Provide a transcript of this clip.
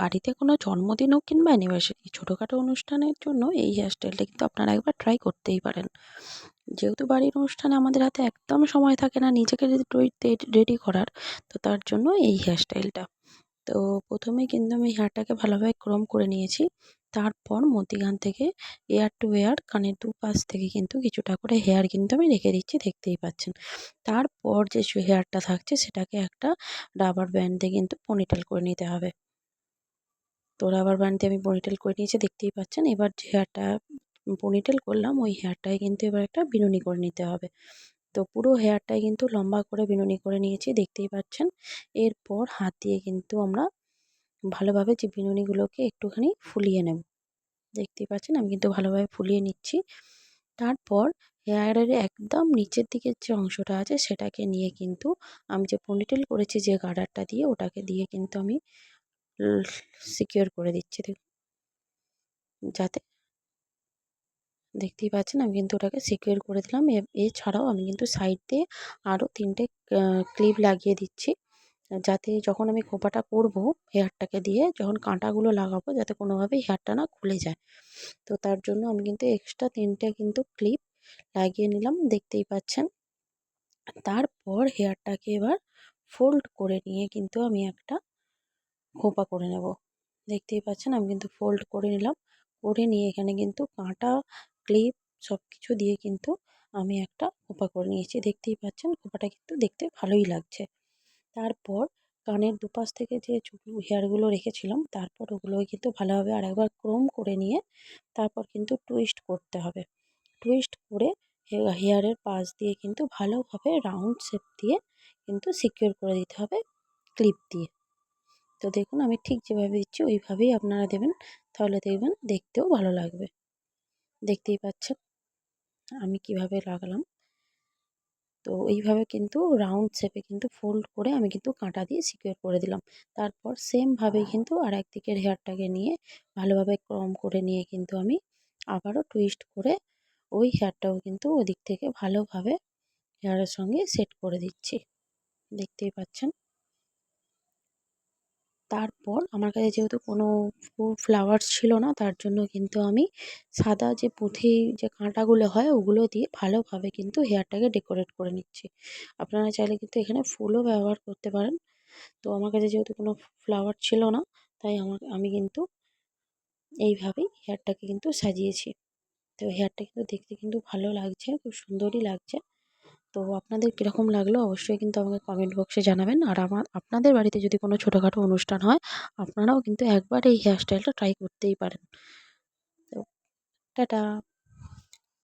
বাড়িতে কোনো জন্মদিন হোক কিংবা অ্যানিভার্সারি ছোটোখাটো অনুষ্ঠানের জন্য এই হেয়ারস্টাইলটা কিন্তু আপনারা একবার ট্রাই করতেই পারেন। যেহেতু বাড়ির অনুষ্ঠানে আমাদের হাতে একদম সময় থাকে না নিজেকে যদি রেডি করার, তো তার জন্য এই হেয়ারস্টাইলটা। তো প্রথমেই কিন্তু আমি হেয়ারটাকে ভালোভাবে ক্রম করে নিয়েছি। তারপর মধ্যিখান থেকে এয়ার টু এয়ার কানের দুপাশ থেকে কিন্তু কিছুটা করে হেয়ার কিন্তু আমি রেখে দিচ্ছি, দেখতেই পাচ্ছেন। তারপর যে হেয়ারটা থাকছে সেটাকে একটা রাবার ব্যান্ড দিয়ে কিন্তু পনিটেল করে নিতে হবে। তো রাবার ব্যান্ড দিয়ে আমি পনিটেল করে নিয়েছি, দেখতেই পাচ্ছেন। এবার যে হেয়ারটা পনিটেল করলাম ওই হেয়ারটায় কিন্তু এবার একটা বিনুনি করে নিতে হবে। তো পুরো হেয়ারটাই কিন্তু লম্বা করে বিনুনি করে নিয়েছি, দেখতেই পাচ্ছেন। এরপর হাত দিয়ে কিন্তু আমরা ভালোভাবে যে বিনুনিগুলোকে একটুখানি ফুলিয়ে নেব। দেখতেই পাচ্ছেন আমি কিন্তু ভালোভাবে ফুলিয়ে নিচ্ছি। তারপর হেয়ারের একদম নিচের দিকের যে অংশটা আছে সেটাকে নিয়ে কিন্তু আমি যে পনিটেল করেছি যে গার্ডারটা দিয়ে ওটাকে দিয়ে কিন্তু আমি ল সিকিউর করে দিচ্ছি। যাতে দেখতেই পাচ্ছেন আমি কিন্তু ওটাকে সিকিউর করে দিলাম। এছাড়াও আমি কিন্তু সাইড দিয়ে আরও ৩ টে ক্লিপ লাগিয়ে দিচ্ছি। যাতে যখন আমি খোঁপাটা করব হেয়ারটাকে দিয়ে যখন কাঁটাগুলো লাগাবো যাতে কোনোভাবেই হেয়ারটা না খুলে যায়। তো তার জন্য আমি কিন্তু এক্সট্রা ৩ টে কিন্তু ক্লিপ লাগিয়ে নিলাম, দেখতেই পাচ্ছেন। তারপর হেয়ারটাকে এবার ফোল্ড করে নিয়ে কিন্তু আমি একটা খোঁপা করে নেব। দেখতেই পাচ্ছেন আমি কিন্তু ফোল্ড করে নিলাম। করে নিয়ে এখানে কিন্তু কাঁটা, ক্লিপ সবকিছু দিয়ে কিন্তু আমি একটা খোঁপা করে নিয়েছি। দেখতেই পাচ্ছেন খোঁপাটা কিন্তু দেখতে ভালোই লাগছে। তারপর কানের দুপাশ থেকে যে হেয়ারগুলো রেখেছিলাম তারপর ওগুলোকে কিন্তু ভালোভাবে আরেকবার ক্রম করে নিয়ে তারপর কিন্তু টুইস্ট করতে হবে। টুইস্ট করে হেয়ারের পাশ দিয়ে কিন্তু ভালোভাবে রাউন্ড শেপ দিয়ে কিন্তু সিকিউর করে দিতে হবে ক্লিপ দিয়ে। তো দেখুন আমি ঠিক যেভাবে দিচ্ছি ওইভাবেই আপনারা দেবেন, তাহলে দেখবেন দেখতেও ভালো লাগবে। দেখতেই পাচ্ছেন আমি কিভাবে লাগালাম। তো এইভাবে কিন্তু রাউন্ড শেপে কিন্তু ফোল্ড করে আমি কিন্তু কাঁটা দিয়ে সিকিউর করে দিলাম। তারপর সেমভাবে কিন্তু আরেক দিকের হেয়ারটাকে নিয়ে ভালোভাবে ক্রম করে নিয়ে কিন্তু আমি আবারও টুইস্ট করে ওই হেয়ারটাও কিন্তু ওদিক থেকে ভালোভাবে হেয়ারের সঙ্গে সেট করে দিচ্ছি। দেখতেই পাচ্ছেন। তারপর আমার কাছে যেহেতু কোনো ফ্লাওয়ার্স ছিল না তার জন্য কিন্তু আমি সাদা যে পুঁথি যে কাঁটাগুলো হয় ওগুলো দিয়ে ভালোভাবে কিন্তু হেয়ারটাকে ডেকোরেট করে নিচ্ছি। আপনারা চাইলে কিন্তু এখানে ফুলও ব্যবহার করতে পারেন। তো আমার কাছে যেহেতু কোনো ফ্লাওয়ার ছিল না তাই আমি কিন্তু এইভাবেই হেয়ারটাকে কিন্তু সাজিয়েছি। তো হেয়ারটা কিন্তু দেখতে কিন্তু ভালো লাগছে, খুব সুন্দরই লাগছে। তো আপনাদের কীরকম লাগলো অবশ্যই কিন্তু আমাকে কমেন্ট বক্সে জানাবেন। আর আপনাদের বাড়িতে যদি কোনো ছোটোখাটো অনুষ্ঠান হয় আপনারাও কিন্তু একবার এই হেয়ার স্টাইলটা ট্রাই করতেই পারেন। তো টাটা।